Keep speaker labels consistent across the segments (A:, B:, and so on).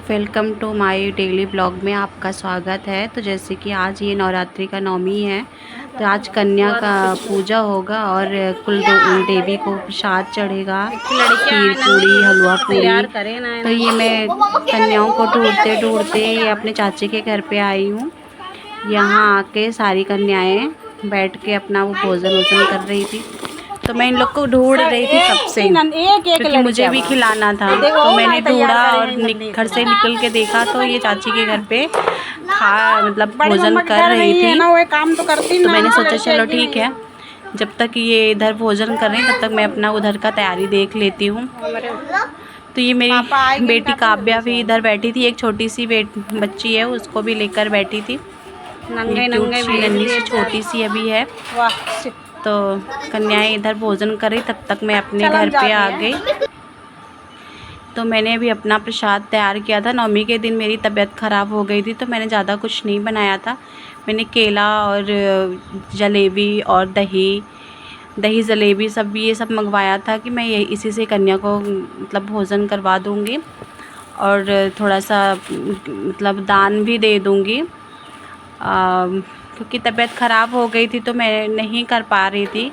A: Welcome to my daily blog में आपका स्वागत है। तो जैसे कि आज ये नवरात्रि का नवमी है, तो आज कन्या का पूजा होगा और कुल देवी को प्रसाद चढ़ेगा, खीर पूड़ी हलवा पूड़ी। तो ये मैं कन्याओं को ढूंढते ढूंढते अपने चाची के घर पे आई हूँ। यहाँ आके सारी कन्याएं बैठ के अपना वो भोजन वोजन कर रही थी। तो मैं इन लोग को ढूंढ रही थी कब से, क्योंकि मुझे भी खिलाना था। तो मैंने ढूंढा और घर से निकल के देखा तो ये चाची के घर पे मतलब भोजन कर रही थी। तो मैंने सोचा चलो ठीक है, जब तक ये इधर भोजन कर रहे हैं तब तक मैं अपना उधर का तैयारी देख लेती हूँ। तो ये मेरी बेटी काव्या भी इधर बैठी थी, एक छोटी सी बच्ची है, उसको भी लेकर बैठी थी। नन्ही सी छोटी सी अभी है। तो कन्याएं इधर भोजन कर रही, तब तक मैं अपने घर पे आ गई। तो मैंने भी अपना प्रसाद तैयार किया था। नवमी के दिन मेरी तबीयत ख़राब हो गई थी, तो मैंने ज़्यादा कुछ नहीं बनाया था। मैंने केला और जलेबी और दही जलेबी सब ये सब मंगवाया था कि मैं इसी से कन्या को मतलब भोजन करवा दूँगी और थोड़ा सा मतलब दान भी दे दूँगी। क्योंकि तबीयत ख़राब हो गई थी तो मैं नहीं कर पा रही थी,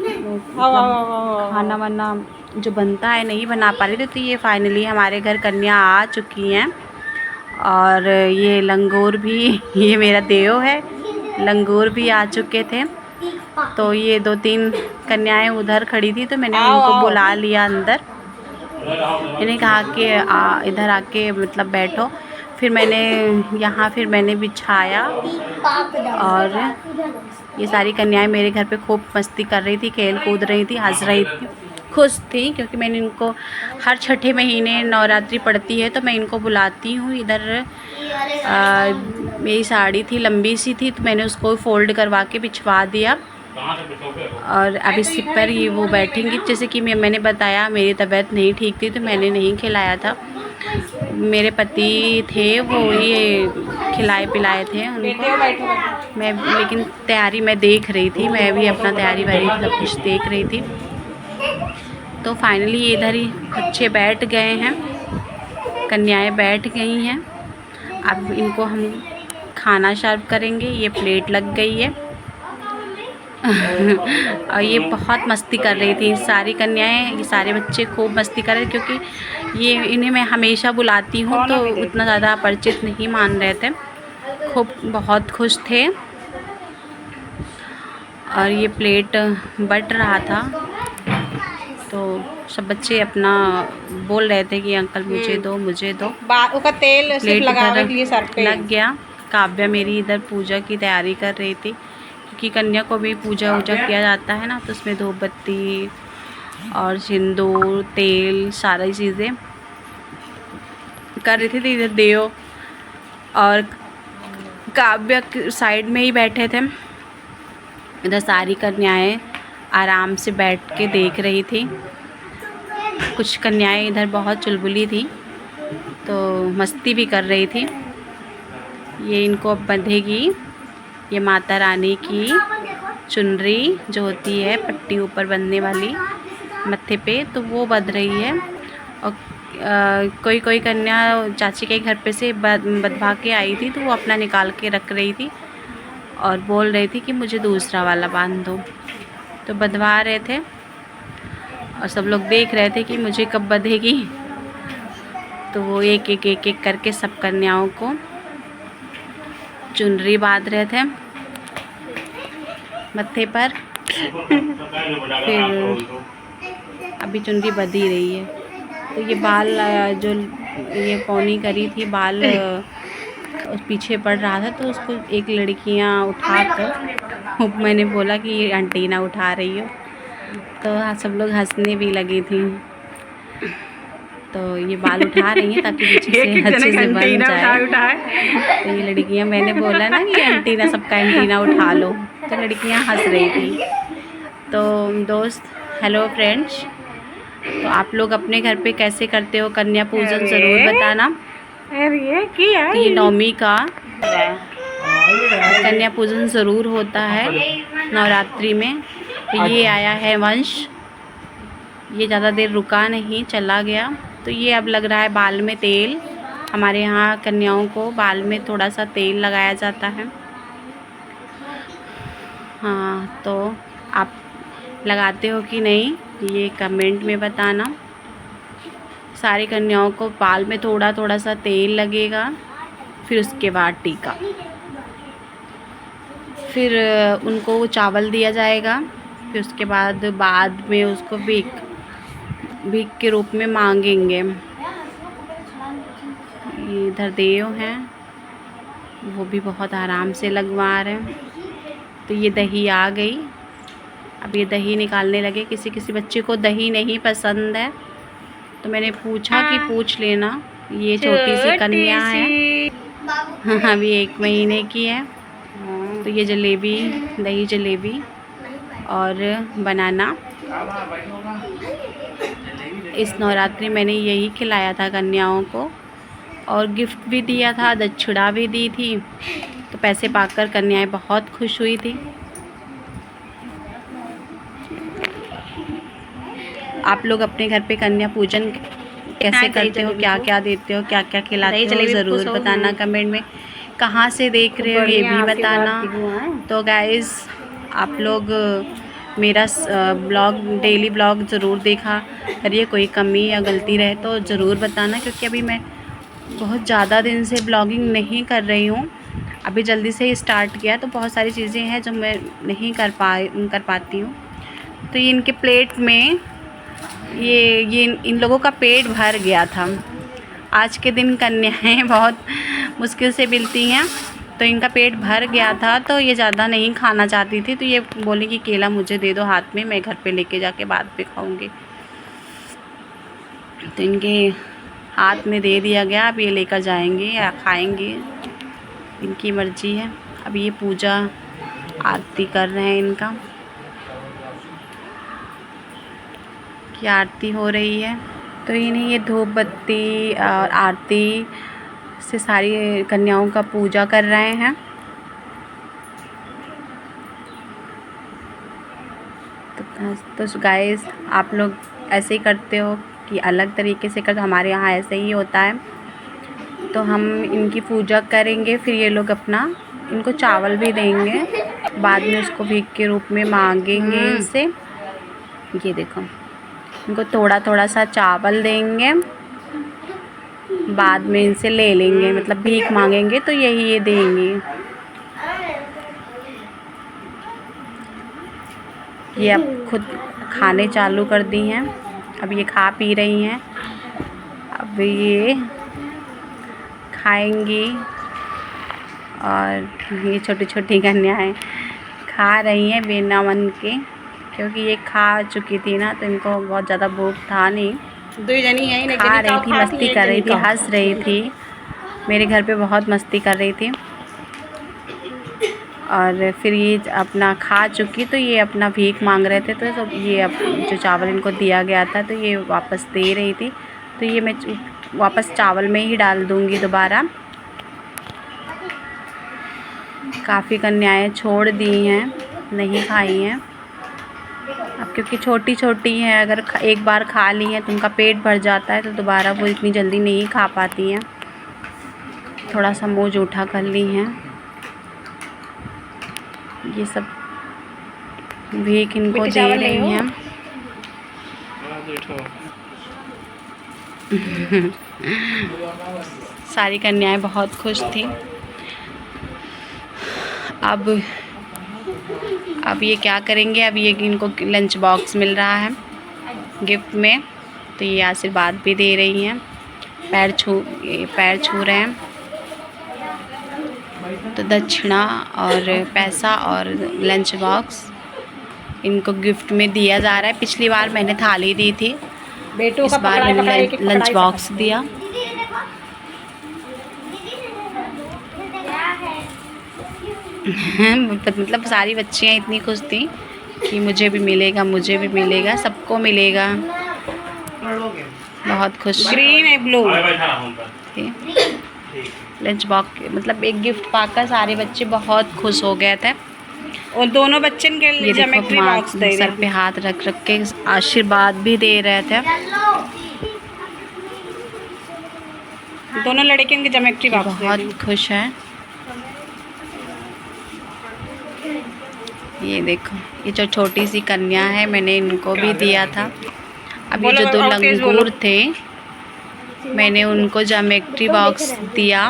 A: मतलब खाना वाना जो बनता है नहीं बना पा रही थी। तो ये फाइनली हमारे घर कन्या आ चुकी हैं। और ये लंगूर भी ये मेरा देव है, लंगूर भी आ चुके थे। तो ये 2-3 कन्याएं उधर खड़ी थी, तो मैंने उनको बुला लिया अंदर। मैंने कहा कि इधर आके मतलब बैठो। फिर मैंने बिछाया और ये सारी कन्याएं मेरे घर पे खूब मस्ती कर रही थी, खेल कूद रही थी, हंस रही थी, खुश थी। क्योंकि मैंने इनको हर छठे महीने नवरात्रि पड़ती है तो मैं इनको बुलाती हूँ इधर। मेरी साड़ी थी लंबी सी थी, तो मैंने उसको फोल्ड करवा के बिछवा दिया। और अब इसी पर ये वो बैठेंगी। जैसे कि मैंने बताया मेरी तबीयत नहीं ठीक थी तो मैंने नहीं खिलाया था। मेरे पति थे वो ये खिलाए पिलाए थे उनको। लेकिन तैयारी मैं देख रही थी, मैं भी अपना तैयारी सब कुछ देख रही थी। तो फाइनली इधर ही बच्चे बैठ गए हैं, कन्याएं बैठ गई हैं। अब इनको हम खाना सर्व करेंगे। ये प्लेट लग गई है और ये बहुत मस्ती कर रही थी सारी कन्याएं, ये सारे बच्चे खूब मस्ती कर रहे थे। क्योंकि ये इन्हें मैं हमेशा बुलाती हूँ तो उतना ज़्यादा परिचित नहीं मान रहे थे, खूब बहुत खुश थे। और ये प्लेट बट रहा था तो सब बच्चे अपना बोल रहे थे कि अंकल मुझे दो मुझे दो।
B: का तेल सिर्फ लगाने के लिए सर पे
A: लग गया। काव्या मेरी इधर पूजा की तैयारी कर रही थी, क्योंकि कन्या को भी पूजा वूजा किया जाता है ना, तो उसमें धूप बत्ती और सिंदूर तेल सारी चीज़ें कर रही थी। इधर देव और काव्या साइड में ही बैठे थे। इधर सारी कन्याएं आराम से बैठ के देख रही थी। कुछ कन्याएं इधर बहुत चुलबुली थी तो मस्ती भी कर रही थी। ये इनको अब बंधेगी, ये माता रानी की चुनरी जो होती है पट्टी ऊपर बंधने वाली मत्थे पे, तो वो बंध रही है। और कोई कन्या चाची के घर पे से बंधवा के आई थी, तो वो अपना निकाल के रख रही थी और बोल रही थी कि मुझे दूसरा वाला बांध दो। तो बंधवा रहे थे और सब लोग देख रहे थे कि मुझे कब बंधेगी। तो वो एक एक करके सब कन्याओं को चुनरी बांध रहे थे मत्थे पर। फिर अभी चुनरी बंध ही रही है। तो ये बाल जो ये पौनी करी थी, बाल पीछे पड़ रहा था, तो उसको एक लड़कियां उठाकर मैंने बोला कि ये आंटी ना उठा रही हो, तो सब लोग हंसने भी लगी थी। तो ये बाल उठा रही हैं ताकि पीछे से अच्छे से बन जाए। तो ये लड़कियां, मैंने बोला ना कि एंटीना सबका एंटीना उठा लो, तो लड़कियां हंस रही थी। तो दोस्त, हेलो फ्रेंड्स, तो आप लोग अपने घर पे कैसे करते हो कन्या पूजन ज़रूर बताना। तो ये नवमी का कन्या पूजन ज़रूर होता है नवरात्रि में। तो ये आया है वंश, ये ज़्यादा देर रुका नहीं, चला गया। तो ये अब लग रहा है बाल में तेल हमारे यहाँ कन्याओं को बाल में थोड़ा सा तेल लगाया जाता है। हाँ, तो आप लगाते हो कि नहीं ये कमेंट में बताना। सारी कन्याओं को बाल में थोड़ा थोड़ा सा तेल लगेगा, फिर उसके बाद टीका, फिर उनको चावल दिया जाएगा, फिर उसके बाद में उसको भीख के रूप में मांगेंगे। इधर देव हैं, वो भी बहुत आराम से लगवा रहे हैं। तो ये दही आ गई, अब ये दही निकालने लगे। किसी किसी बच्चे को दही नहीं पसंद है, तो मैंने पूछा कि पूछ लेना। ये छोटी सी कन्या है, अभी 1 महीने की है। तो ये जलेबी, दही जलेबी और बनाना, इस नवरात्रि मैंने यही खिलाया था कन्याओं को, और गिफ्ट भी दिया था, दक्षिणा भी दी थी। तो पैसे पाकर कन्याएं बहुत खुश हुई थी। आप लोग अपने घर पे कन्या पूजन कैसे करते हो, क्या क्या देते हो, क्या क्या खिलाते हो, ज़रूर बताना कमेंट में। कहाँ से देख रहे हो ये भी बताना। तो गाइज़, आप लोग मेरा ब्लॉग, डेली ब्लॉग ज़रूर देखा करिए। कोई कमी या गलती रहे तो ज़रूर बताना, क्योंकि अभी मैं बहुत ज़्यादा दिन से ब्लॉगिंग नहीं कर रही हूँ। अभी जल्दी से ही स्टार्ट किया, तो बहुत सारी चीज़ें हैं जो मैं नहीं कर पाती हूँ। तो ये इनके प्लेट में ये इन लोगों का पेट भर गया था। आज के दिन कन्याएं बहुत मुश्किल से मिलती हैं, तो इनका पेट भर गया था। तो ये ज़्यादा नहीं खाना चाहती थी, तो ये बोली कि केला मुझे दे दो हाथ में, मैं घर पे लेके जाके बाद पे खाऊंगी। तो इनके हाथ में दे दिया गया, अब ये लेकर जाएंगे या खाएंगे, इनकी मर्जी है। अब ये पूजा आरती कर रहे हैं, इनका की आरती हो रही है। तो इन्हें ये धूप बत्ती और आरती से सारी कन्याओं का पूजा कर रहे हैं। तो गाइस, आप लोग ऐसे ही करते हो कि अलग तरीके से करते? हमारे यहाँ ऐसे ही होता है। तो हम इनकी पूजा करेंगे, फिर ये लोग अपना इनको चावल भी देंगे, बाद में उसको भीख के रूप में मांगेंगे इनसे। ये देखो, इनको थोड़ा थोड़ा सा चावल देंगे, बाद में इनसे ले लेंगे, मतलब भीख मांगेंगे तो यही ये देंगे। ये अब खुद खाने चालू कर दी हैं, अब ये खा पी रही हैं। अब ये खाएंगी, और ये छोटी छोटी कन्याएं खा रही हैं बिना मन के, क्योंकि ये खा चुकी थी ना, तो इनको बहुत ज़्यादा भूख था नहीं। खा रही थी, मस्ती कर रही थी, हंस रही थी, मेरे घर पे बहुत मस्ती कर रही थी। और फिर ये अपना खा चुकी, तो ये अपना भीख मांग रहे थे। तो ये अब जो चावल इनको दिया गया था, तो ये वापस दे रही थी। तो ये मैं वापस चावल में ही डाल दूँगी दोबारा। काफ़ी कन्याएं छोड़ दी हैं, नहीं खाई हैं। अब क्योंकि छोटी छोटी हैं, अगर एक बार खा ली हैं तो उनका पेट भर जाता है, तो दोबारा वो इतनी जल्दी नहीं खा पाती हैं। थोड़ा सा मुँह जूठा कर ली हैं। ये सब भीख इनको दे रही हैं। सारी कन्याएं बहुत खुश थी। अब ये क्या करेंगे, अब ये इनको लंच बॉक्स मिल रहा है गिफ्ट में, तो ये आशीर्वाद भी दे रही हैं, पैर छू रहे हैं। तो दक्षिणा और पैसा और लंच बॉक्स इनको गिफ्ट में दिया जा रहा है। पिछली बार मैंने थाली दी थी, इस बार मैंने लंच बॉक्स दिया। मतलब सारी बच्चियाँ इतनी खुश थी कि मुझे भी मिलेगा, मुझे भी मिलेगा, सबको मिलेगा। बहुत खुश।
B: ग्रीन है, ब्लू
A: लंच बॉक्स, मतलब एक गिफ्ट पाकर सारे बच्चे बहुत खुश हो गए थे।
B: और दोनों बच्चन के लिए ज्योमेट्री बॉक्स दे
A: सर पे हाथ रख रख के आशीर्वाद भी दे रहे थे।
B: दोनों लड़के इनके ज्योमेट्री बॉक्स दे
A: बहुत
B: रही
A: खुश हैं। ये देखो, ये जो छोटी सी कन्या है मैंने इनको भी दिया था। अभी जो दो लंगूर थे मैंने उनको ज्योमेट्री बॉक्स दिया,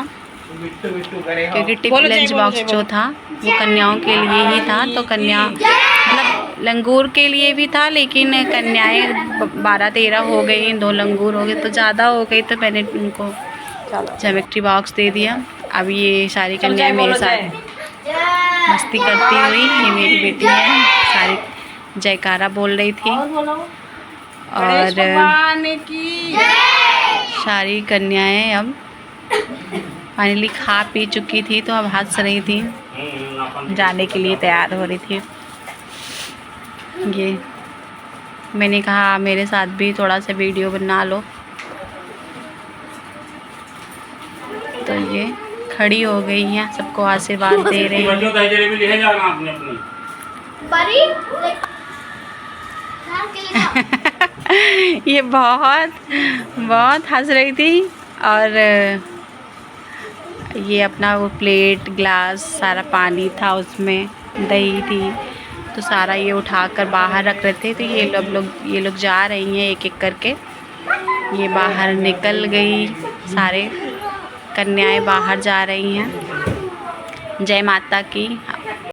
A: क्योंकि टिप लंच बॉक्स जो था वो कन्याओं के लिए ही था। तो कन्या मतलब लंगूर के लिए भी था, लेकिन कन्याएं 12-13 हो गई, 2 लंगूर हो गए तो ज़्यादा हो गई, तो मैंने उनको ज्योमेट्री बॉक्स दे दिया। अब ये सारी कन्याएं मेरे साथ मस्ती करती हुई, ये मेरी बेटी है, सारी जयकारा बोल रही थी और सारी कन्याएं अब फाइनली खा पी चुकी थी, तो अब हंस रही थी, जाने के लिए तैयार हो रही थी। ये मैंने कहा मेरे साथ भी थोड़ा सा वीडियो बना लो, तो ये खड़ी हो गई हैं, सबको आशीर्वाद दे रही हैं। ये बहुत हंस रही थी और ये अपना वो प्लेट ग्लास सारा पानी था, उसमें दही थी, तो सारा ये उठाकर बाहर रख रहे थे। तो ये लोग जा रही हैं एक एक करके, ये बाहर निकल गई, सारे कन्याएं बाहर जा रही हैं। जय माता की।